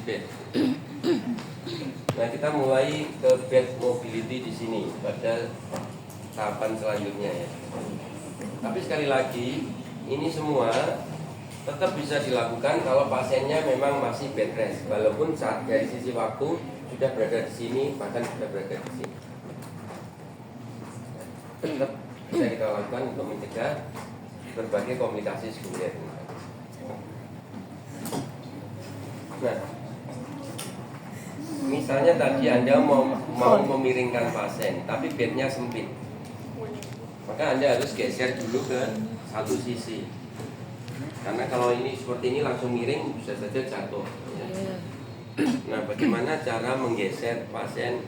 bed. Nah, kita mulai ke bed mobility di sini pada tahapan selanjutnya ya. Tapi sekali lagi, ini semua tetap bisa dilakukan kalau pasiennya memang masih bed rest, walaupun saat dari sisi waktu sudah berada di sini, bahkan sudah berada di sini. Tetap bisa kita lakukan untuk mencegah berbagai komplikasi sekunder. Nah, misalnya tadi Anda mau memiringkan pasien, tapi bednya sempit, maka Anda harus geser dulu ke satu sisi. Karena kalau ini seperti ini langsung miring bisa saja jatuh ya. Nah, bagaimana cara menggeser pasien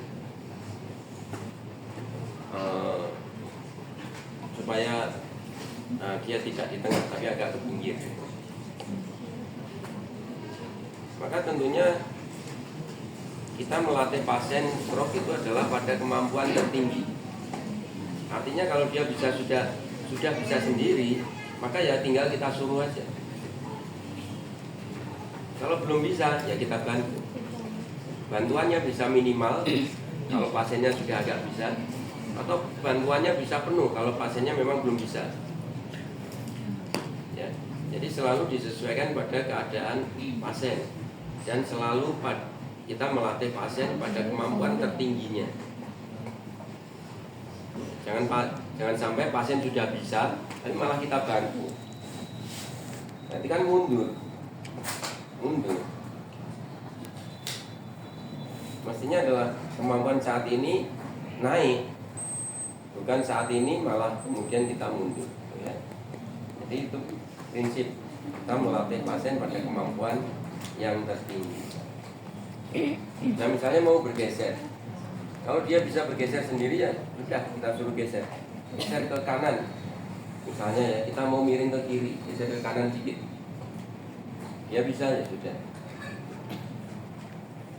supaya dia tidak di tengah tapi agak ke pinggir. Maka tentunya kita melatih pasien stroke itu adalah pada kemampuan tertinggi. Artinya kalau dia sudah bisa sendiri, maka ya tinggal kita suruh aja. Kalau belum bisa, ya kita bantu. Bantuannya bisa minimal kalau pasiennya sudah agak bisa, atau bantuannya bisa penuh kalau pasiennya memang belum bisa. Ya, jadi selalu disesuaikan pada keadaan pasien dan selalu kita melatih pasien pada kemampuan tertingginya. Jangan sampai pasien sudah bisa, tapi malah kita bantu. Nanti kan mundur. Mestinya adalah kemampuan saat ini naik, bukan saat ini malah kemudian kita mundur. Ya. Jadi itu prinsip kita melatih pasien pada kemampuan yang tertinggi. Nah, misalnya mau bergeser, kalau dia bisa bergeser sendiri ya sudah kita suruh geser ke kanan. Misalnya ya kita mau miring ke kiri, geser ke kanan dikit. Dia bisa ya sudah.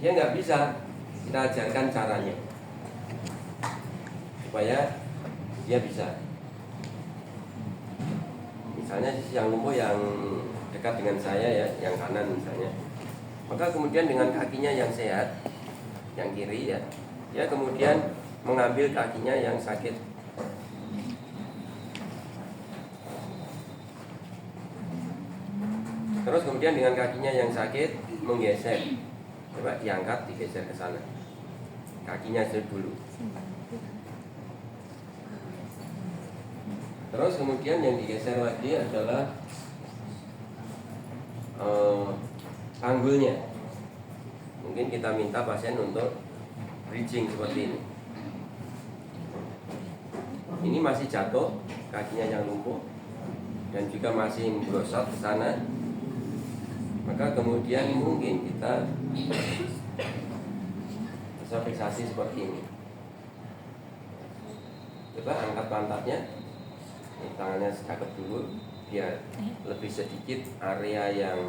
Dia nggak bisa, kita ajarkan caranya supaya dia bisa. Misalnya sisi yang lumpuh yang dekat dengan saya ya, yang kanan misalnya. Maka kemudian dengan kakinya yang sehat, yang kiri ya, dia kemudian mengambil kakinya yang sakit. Terus kemudian dengan kakinya yang sakit menggeser. Coba diangkat, digeser ke sana. Kakinya dulu. Terus kemudian yang digeser lagi adalah panggulnya. Mungkin kita minta pasien untuk bridging seperti ini. Ini masih jatuh, kakinya yang lumpuh dan juga masih merosot ke sana. Maka kemudian mungkin kita bisa fiksasi seperti ini. Coba angkat pantatnya, tangannya sekakep dulu, biar lebih sedikit area yang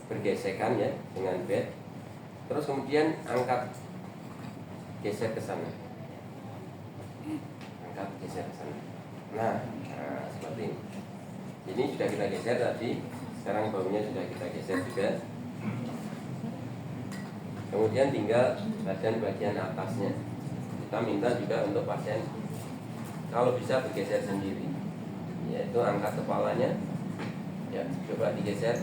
bergesekan ya dengan bed. Terus kemudian angkat, geser ke sana. Angkat, geser ke sana. Nah, seperti ini. Ini sudah kita geser tadi. Sekarang baunya sudah kita geser juga. Kemudian tinggal bagian atasnya. Kita minta juga untuk pasien kalau bisa bergeser sendiri, yaitu angkat kepalanya. Ya, coba digeser.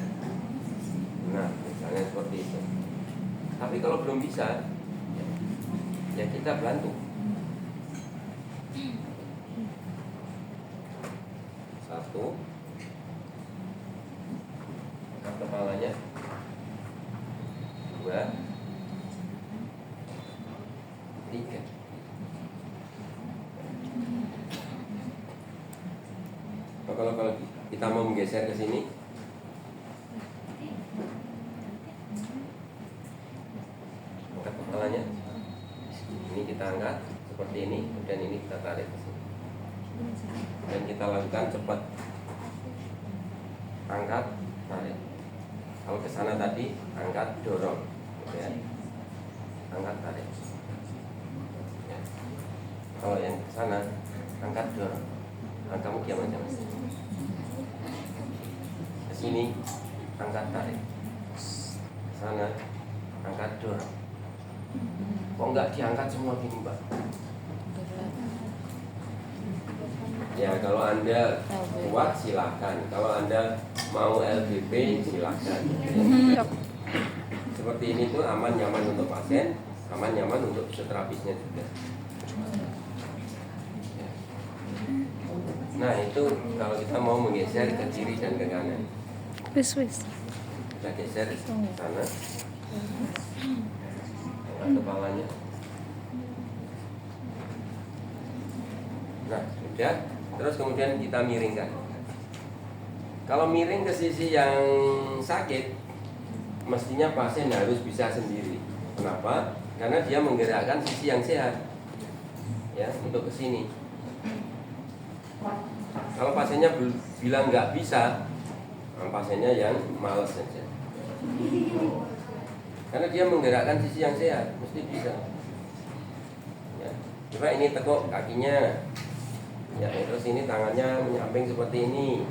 Nah, misalnya seperti itu. Tapi kalau belum bisa, ya kita bantu. Satu, angkat kepalanya. Dua, tiga. Kalau kita mau menggeser ke sini, angkat kepalanya. Ini kita angkat seperti ini, dan ini kita tarik ke sini. Dan kita lakukan cepat. Angkat, tarik. Kalau ke sana tadi, angkat, dorong. Ya. Angkat, tarik. Ya. Kalau yang ke sana, angkat, dorong. Nah, kamu diam aja mas. Ke sini, angkat, tarik. Sana, angkat dorong. Kok nggak diangkat semua gini Mbak? Ya kalau Anda kuat silakan, kalau Anda mau LBP silakan. Seperti ini tuh aman nyaman untuk pasien, aman nyaman untuk fisioterapisnya juga. Nah itu kalau kita mau menggeser ke kiri dan ke kanan. Kita geser ke sana. Angkat kepalanya. Nah sudah. Terus kemudian kita miringkan. Kalau miring ke sisi yang sakit, mestinya pasien harus bisa sendiri. Kenapa? Karena dia menggerakkan sisi yang sehat, ya, untuk ke sini. Kalau pasiennya bilang nggak bisa, pasiennya yang malas saja. Karena dia menggerakkan sisi yang sehat, mesti bisa. Ya. Coba ini tekuk kakinya. Ya, terus ini tangannya menyamping seperti ini.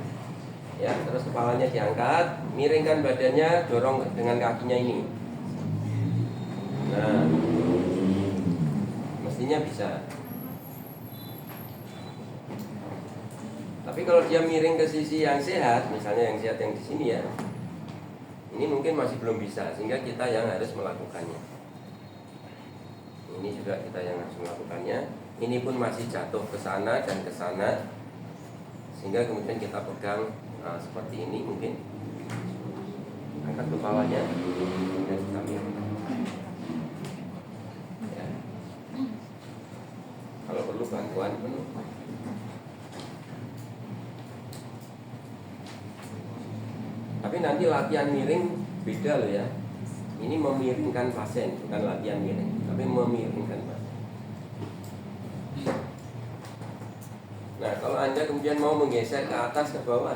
Ya, terus kepalanya diangkat, miringkan badannya, dorong dengan kakinya ini. Nah, mestinya bisa. Tapi kalau dia miring ke sisi yang sehat, misalnya yang sehat yang di sini ya, ini mungkin masih belum bisa, sehingga kita yang harus melakukannya. Ini juga kita yang harus melakukannya. Ini pun masih jatuh ke sana dan ke sana, sehingga kemudian kita pegang seperti ini mungkin. Angkat kepalanya dan kita miring. Ya. Kalau perlu bantuan penuh. Tapi nanti latihan miring beda loh ya. Ini memiringkan pasien, bukan latihan miring, tapi memiringkan pasien. Nah, kalau Anda kemudian mau menggeser ke atas ke bawah,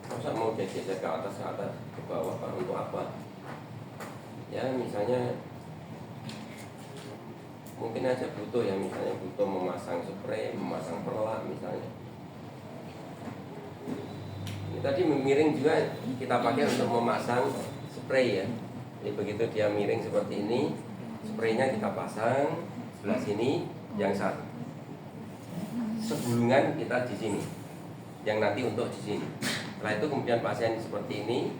masa mau geser ke atas ke bawah Pak, untuk apa? Ya, misalnya mungkin aja butuh ya, misalnya butuh memasang spray, memasang perlak misalnya. Ini tadi miring juga kita pakai untuk memasang spray ya. Jadi begitu dia miring seperti ini, spraynya kita pasang sebelah sini, yang satu segulungan kita di sini, yang nanti untuk di sini. Setelah itu kemudian pasien seperti ini,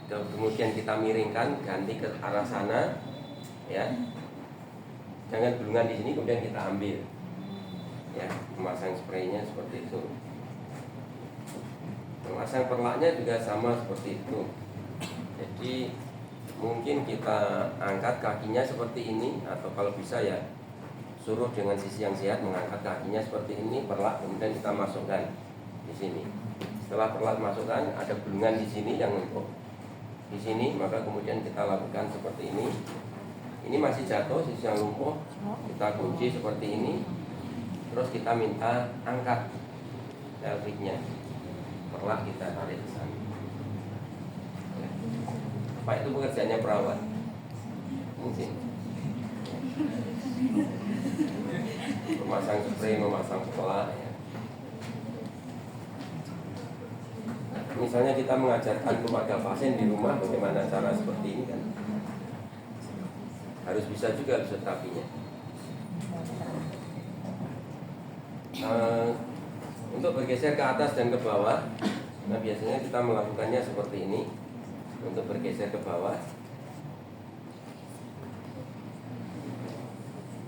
kemudian kita miringkan ganti ke arah sana, ya. Jangan gulungan di sini, kemudian kita ambil, ya, memasang spraynya seperti itu. Memasang perlaknya juga sama seperti itu. Jadi mungkin kita angkat kakinya seperti ini, atau kalau bisa ya suruh dengan sisi yang sehat mengangkat kakinya seperti ini, perlak kemudian kita masukkan di sini. Setelah perlak masukkan, ada gulungan di sini yang untuk di sini, maka kemudian kita lakukan seperti ini. Ini masih jatuh sisi yang lumpuh, kita kunci seperti ini. Terus kita minta angkat pelviknya, perlak kita tarik ke sana. Apa itu pekerjaannya perawat? Mungkin memasang spray, memasang perlak ya. Misalnya kita mengajarkan kepada pasien di rumah bagaimana cara seperti ini kan, harus bisa juga fisioterapinya. Untuk bergeser ke atas dan ke bawah, nah biasanya kita melakukannya seperti ini. Untuk bergeser ke bawah,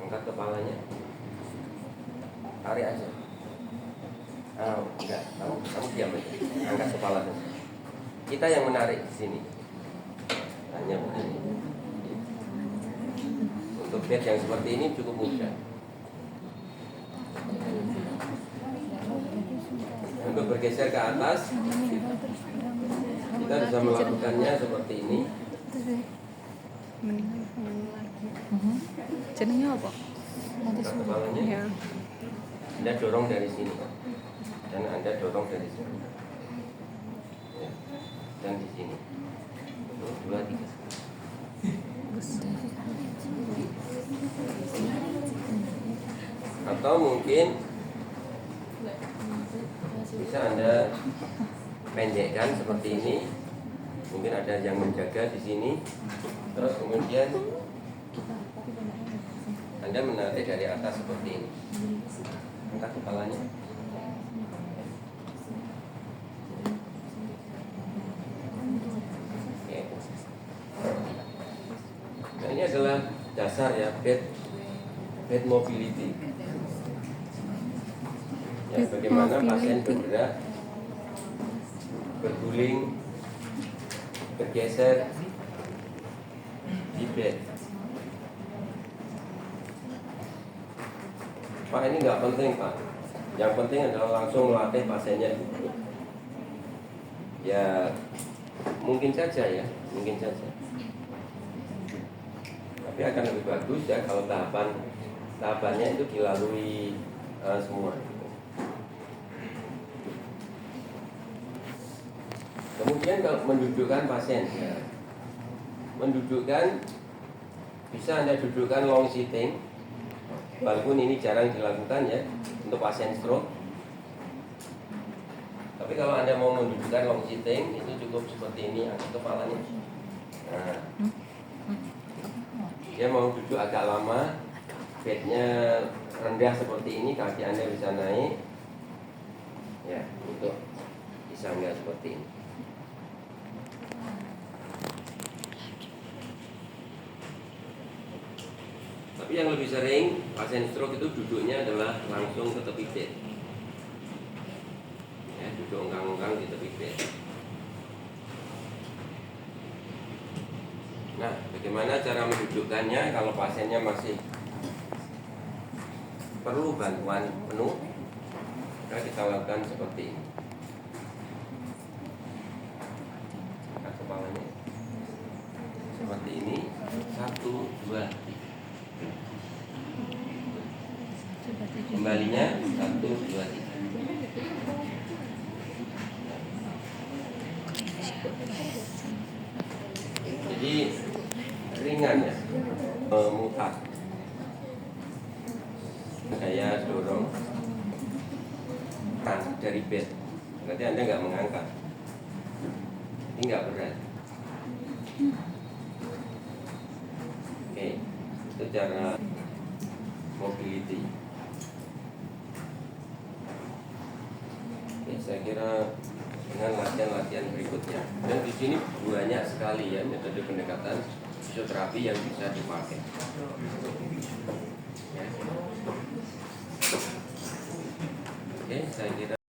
angkat kepalanya, tarik aja. Enggak, kamu diam aja, angkat kepala saja. Kita yang menarik di sini, hanya begini. Untuk bed yang seperti ini cukup mudah. Untuk bergeser ke atas, kita bisa melakukannya seperti ini. Jenengnya apa? Angkat kepalanya. Ya. Anda dorong dari sini, dan Anda dorong dari sini, ya. Dan di sini. 1, 2, 3. Atau mungkin bisa Anda pendekkan seperti ini, mungkin ada yang menjaga di sini, terus kemudian Anda menarik dari atas seperti ini, angkat kepalanya. Oke. Nah, ini adalah dasar ya, bed mobility. Ya, bagaimana pasien bergerak, berguling, bergeser di bed. Pak, ini nggak penting Pak. Yang penting adalah langsung melatih pasiennya dulu. Ya mungkin saja ya, mungkin saja. Tapi akan lebih bagus ya kalau tahapannya itu dilalui semua. Kemudian kalau mendudukkan pasien, ya, mendudukkan bisa Anda dudukkan long sitting, walaupun ini jarang dilakukan ya untuk pasien stroke. Tapi kalau Anda mau mendudukkan long sitting itu cukup seperti ini, angkat kepalanya. Nah, dia mau duduk agak lama, bednya rendah seperti ini, kaki Anda bisa naik, ya untuk disanggah seperti ini. Tapi yang lebih sering pasien stroke itu duduknya adalah langsung ke tepi bed. Ya, duduk ongkang-ongkang di tepi bed. Nah, bagaimana cara mendudukkannya kalau pasiennya masih perlu bantuan penuh? Maka kita lakukan seperti ini. Angkat kepalanya seperti ini. 1, 2, 3. Kembalinya 1, 2, 3. Jadi ringan ya, memutar. Saya dorong kan dari bed. Berarti Anda nggak mengangkat. Ini nggak berat. Oke, itu cara mobility. Oke, saya kira dengan latihan-latihan berikutnya. Dan di sini banyak sekali ya metode pendekatan fisioterapi yang bisa dipakai. Ya. Oke, saya kira